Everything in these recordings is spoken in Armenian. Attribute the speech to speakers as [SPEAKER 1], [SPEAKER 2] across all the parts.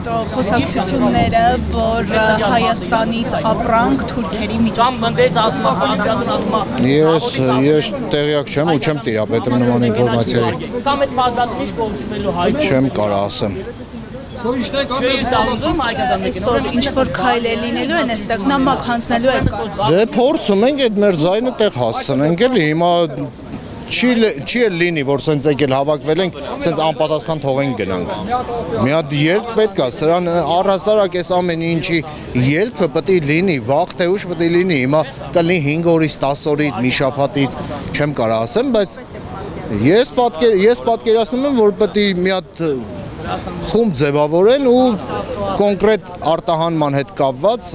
[SPEAKER 1] այդ խոսակցությունները, որ Հայաստանից ապրանք թուրքերի միջոցով։
[SPEAKER 2] Ես տեղյակ չեմ ու չեմ տիրապետում նման ինֆորմացիայի։ Չեմ կարող ասեմ։
[SPEAKER 1] Այսօր ինչ-որ քայլ է լինելու են, այստեղ նամակ հանձնելու եք։
[SPEAKER 2] Դե փորձում ենք այդ մեր ձայնը տեղ հասցնենք էլի, հիմա չի լինի, որ սենց եկել հավաքվել ենք, սենց անպատասխան թողենք գնանք։ Մի հատ ելք պետք է, սրան առհասարակ այս ամեն ինչի ելքը պետք է լինի, վաղ թե ուշ պետք է լինի, հիմա կլինի 5 օրից, 10 օրից, մի շաբաթից, չեմ կարող ասեմ, բայց ես պատկերացնում եմ, որ պետք է մի հատ խումբ ձևավորեն ու կոնկրետ արտահանման հետ կապված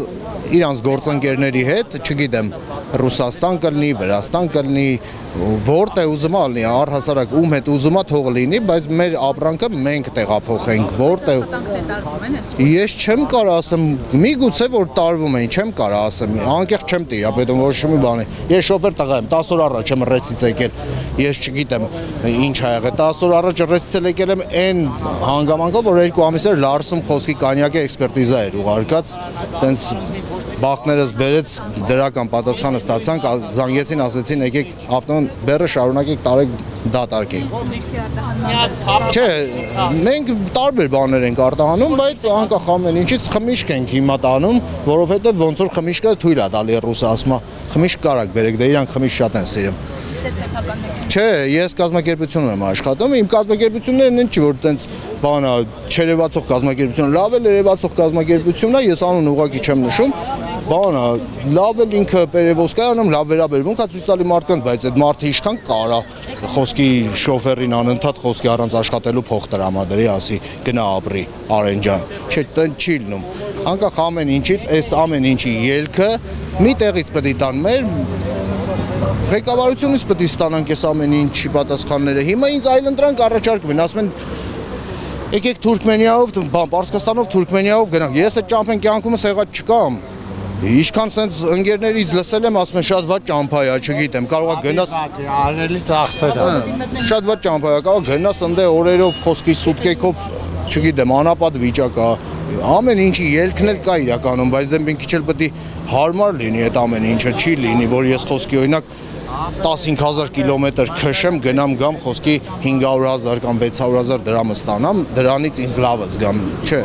[SPEAKER 2] իրանց գործընկերների հետ, չգիտեմ, Ռուսաստան կլինի, Վրաստան կլինի, որտեղ ուզում է լինի, առհասարակ ում հետ ուզում է թող լինի, բայց մեր ապրանքը մենք տեղափոխենք, որտեղ ես չեմ կարող ասեմ, միգուցե որ տարվում են, չեմ կարող ասեմ, անկեղծ չեմ տիրապետում ոչ մի բանի։ Ես շոֆեր տղա եմ, 10 օր առաջ եմ ռեսից եկել, ես չգիտեմ ինչ ա եղել, 10 օր առաջ ռեսից եկել եմ այն հանգամանքով, որ 2 ամիս էր Լարսում խոսքի կանյակի էքսպերտիզա էր ուղարկած, տենց բախտներս բերեց դրական պատասխանը ստացանք, զանգեցին, ասեցին եկեք ավտոն բերը շարունակեք տարեք դատարկեք։ Չէ, մենք տարբեր բաներ ենք արտահանում, բայց անկախ ամեն ինչից խմիշք ենք հիմա տանում, որովհետև ոնց որ խմիշկը թույլ է տալի ռուսը ասում է, խմիշք կարակ բերեք, դե իրանք խմիշք շատ են սիրում։ Չէ, ես կազմակերպությունում եմ աշխատում, իմ կազմակերպություններն են չի, որ տենց բանա չերևացող կազմակերպություն, լավ էլ երևացող կազմակերպությունն է, ես անուն ուղղակի չեմ նշում, բանա լավ էլ ինքը Պերևոսկայանում լավ վերաբերմունք է ցույց տալի մարդկանց, բայց այդ մարդը ինչքան կարա խոսքի շոֆերին անընդհատ խոսքի առանց աշխատելու փող տրամադրի, ասի գնա ապրի Արենջան, չէ, տեն չի լինում, անկախ ամեն ինչից, այս ամեն ինչի ելքը մի տեղից պետք է տան մեր ղեկավարությունից պետք է ստանանք այս ամեն ինչի պատասխանները։ Հիմա ինձ այլընտրանք առաջարկում են, ասում են եկեք Թուրքմենիայով, Պարսկաստանով, Թուրքմենիայով գնանք։ Ես այդ ճամփեն կյանքումս եղած չկամ։ Ինչքան սենց ընկերներից լսել եմ, ասում են շատ վատ ճամփա է, չգիտեմ, կարող է գնաս
[SPEAKER 3] արելի ծախսեր է։
[SPEAKER 2] Շատ վատ ճամփա է, կարող է գնաս ընդ օրերով, խոսքի սուտկեքով, չգիտեմ, անապատ վիճակ է։ Ամեն ինչի ելքն էլ կա իրականում, բայց դե մի քիչ էլ պետք է հարմար լինի այդ ամեն ինչը, չի լինի, որ ես խոսքի օրինակ 15,000 կիլոմետր քշեմ, գնամ գամ խոսքի 500,000 կամ 600,000 դրամը ստանամ, դրանից ինձ լավը զգամ, չէ։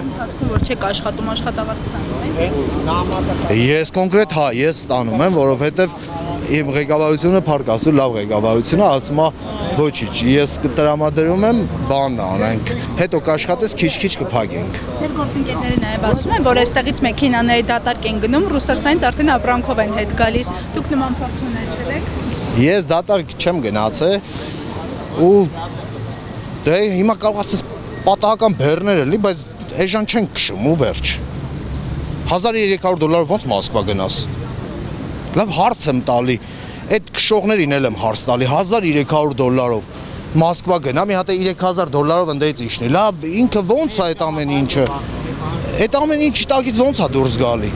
[SPEAKER 1] Որ չեք աշխատում, աշխատավարձ ստանում եք։
[SPEAKER 2] Ես կոնկրետ հա, ես ստանում եմ, որովհետև իմ ղեկավարությունը փառք լավ ղեկավարություն է, ասում է ոչինչ, ես կտրամադրում եմ, բան անենք, հետո կաշխատես քիչ-քիչ կփակենք։
[SPEAKER 1] Ձեր գործընկերները նաև ասում են, որ այստեղից մեքենաների դատարկ են գնում, Ռուսաստանից արդեն ապրանքով են հետ գալիս։ Դուք նման փորձ ունեցել եք։
[SPEAKER 2] Ես դատարկ չեմ գնացել ու դե հիմա կարող ասես պատահական բեռներ էլի, բայց այժմ չեն քշում ու վերջ։ $1,300 ոնց Մոսկվա գնաս։ Լավ հարց եմ տալի, այդ քշողներին էլ եմ հարց տալի, $1,300 Մոսկվա գնա, մի հատ $3,000 ընդդեից իջնի։ Լավ, ինքը ոնց է այդ ամեն ինչը։ Այդ ամեն ինչի տակից ոնց է դուրս գալի։